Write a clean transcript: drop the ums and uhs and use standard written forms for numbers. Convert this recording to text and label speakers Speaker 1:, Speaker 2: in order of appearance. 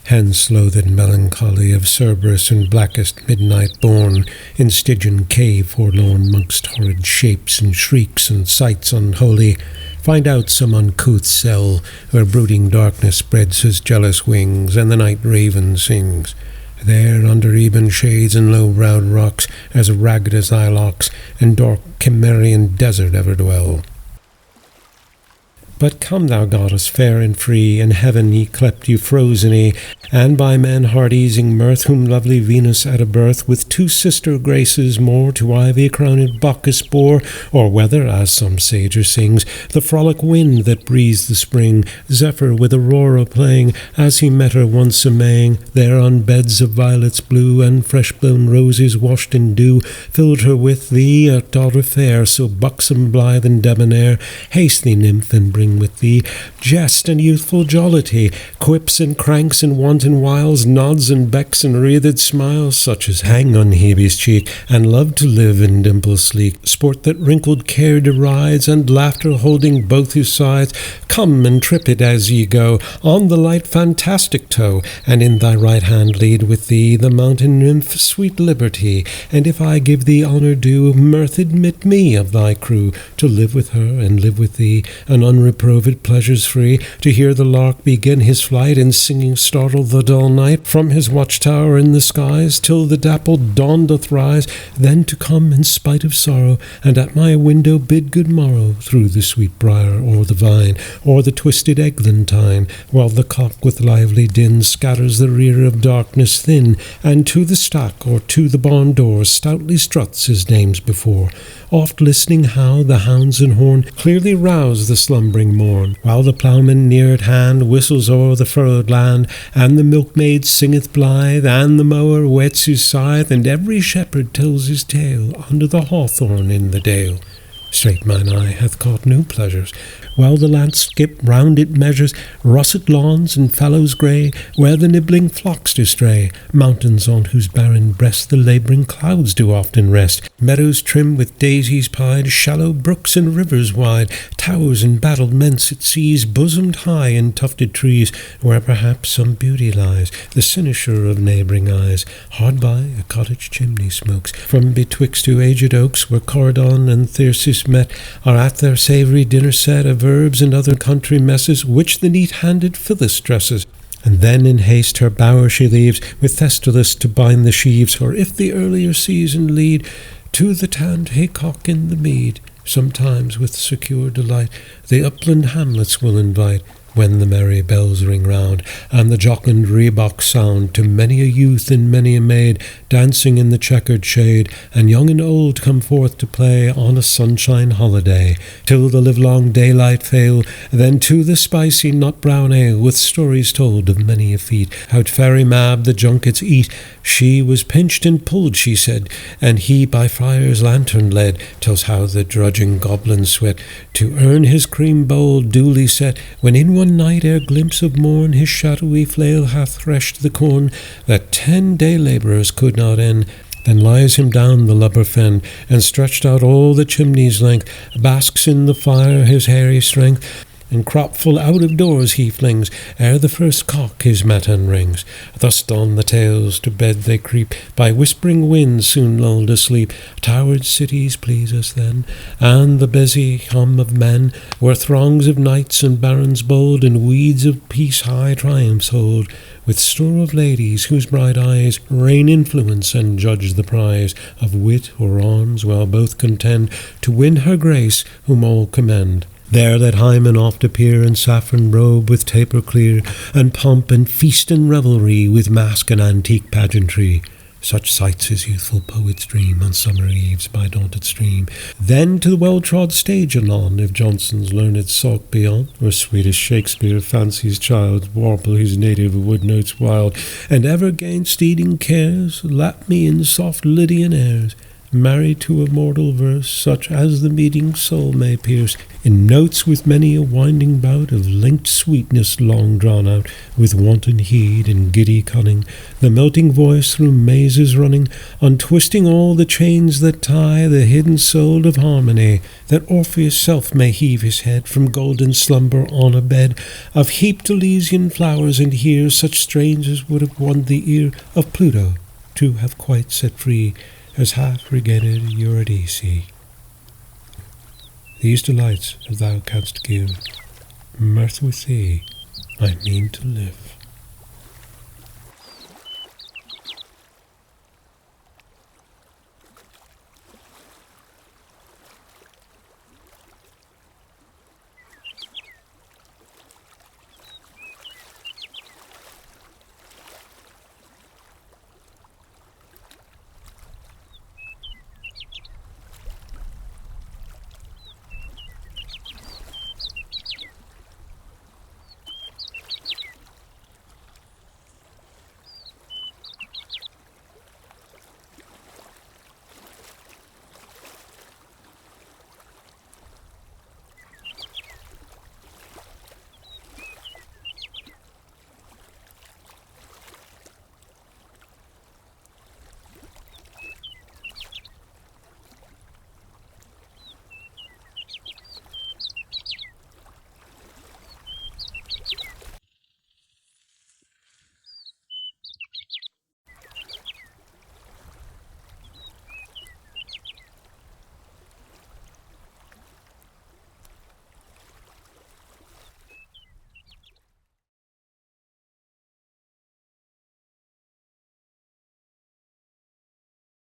Speaker 1: Hence loathed melancholy of Cerberus in blackest midnight born, in Stygian cave forlorn, mongst horrid shapes and shrieks and sights unholy. Find out some uncouth cell, where brooding darkness spreads his jealous wings, and the night raven sings. There, under ebon shades and low-browed rocks, as ragged as thy locks, in dark Cimmerian desert ever dwell. But come, thou goddess fair and free, in heaven yclept Euphrosyne, and by men heart-easing mirth, whom lovely Venus at a birth, with two sister graces more, to ivy-crowned Bacchus bore, or whether, as some sager sings, the frolic wind that breathes the spring, Zephyr with Aurora playing, as he met her once a-Maying, there on beds of violets blue, and fresh-blown roses washed in dew, filled her with thee, a daughter fair, so buxom, blithe, and debonair. Haste thee, nymph, and bring with thee jest and youthful jollity, quips and cranks and wanton wiles, nods and becks and wreathed smiles, such as hang on Hebe's cheek, and love to live in dimples sleek, sport that wrinkled care derides, and laughter holding both his sides. Come and trip it as ye go, on the light fantastic toe, and in thy right hand lead with thee the mountain nymph sweet Liberty, and if I give thee honour due, mirth admit me of thy crew, to live with her and live with thee, an unreproved pleasures free, to hear the lark begin his flight, and singing startle the dull night from his watchtower in the skies, till the dappled dawn doth rise, then to come in spite of sorrow, and at my window bid good morrow, through the sweet briar or the vine, or the twisted eglantine, while the cock with lively din scatters the rear of darkness thin, and to the stack or to the barn door stoutly struts his dames before, oft listening how the hounds and horn clearly rouse the slumbering morn, while the ploughman near at hand whistles o'er the furrowed land, and the milkmaid singeth blithe, and the mower whets his scythe, and every shepherd tells his tale under the hawthorn in the dale. Straight mine eye hath caught new pleasures, while the landscape round it measures, russet lawns and fallows grey, where the nibbling flocks do stray, mountains on whose barren breast the labouring clouds do often rest, meadows trim with daisies pied, shallow brooks and rivers wide, towers and battlements it sees, bosomed high in tufted trees, where perhaps some beauty lies, the cynosure of neighbouring eyes. Hard by a cottage chimney smokes, from betwixt two aged oaks, where Cordon and Thyrsis met, are at their savoury dinner set of herbs and other country messes, which the neat-handed Phyllis dresses. And then in haste her bower she leaves, with Thestylus to bind the sheaves, or if the earlier season lead, to the tanned haycock in the mead. Sometimes with secure delight the upland hamlets will invite, when the merry bells ring round, and the jocund rebeck sound, to many a youth and many a maid, dancing in the checkered shade, and young and old come forth to play on a sunshine holiday, till the livelong daylight fail, then to the spicy nut-brown ale, with stories told of many a feat, how Fairy Mab the junkets eat. She was pinched and pulled, she said, and he by friar's lantern led, tells how the drudging goblin sweat, to earn his cream bowl duly set, when in one night, ere glimpse of morn, his shadowy flail hath threshed the corn, that 10 day labourers could not end. Then lies him down the lubber fen, and stretched out all the chimney's length, basks in the fire his hairy strength, and cropful out of doors he flings, ere the first cock his matin rings. Thus don the tales to bed they creep, by whispering winds soon lulled asleep. Towered cities please us then, and the busy hum of men, where throngs of knights and barons bold, and weeds of peace high triumphs hold, with store of ladies whose bright eyes rain influence and judge the prize of wit or arms, while both contend to win her grace whom all commend. There let Hymen oft appear in saffron robe with taper clear, and pomp and feast and revelry, with masque and antique pageantry. Such sights as youthful poets dream on summer eves by daunted stream. Then to the well-trod stage anon, if Johnson's learned salk beyond, or sweet as Shakespeare fancies child, warble his native wood notes wild, and ever gainst eating cares, lap me in soft Lydian airs. married to immortal verse, such as the meeting soul may pierce, in notes with many a winding bout of linked sweetness long drawn out, with wanton heed and giddy cunning, the melting voice through mazes running, untwisting all the chains that tie the hidden soul of harmony, that Orpheus' self may heave his head from golden slumber on a bed of heaped Elysian flowers, and hear such strains as would have won the ear of Pluto to have quite set free as half regained Eurydice. These delights, if thou canst give, mirth with thee, I mean to live.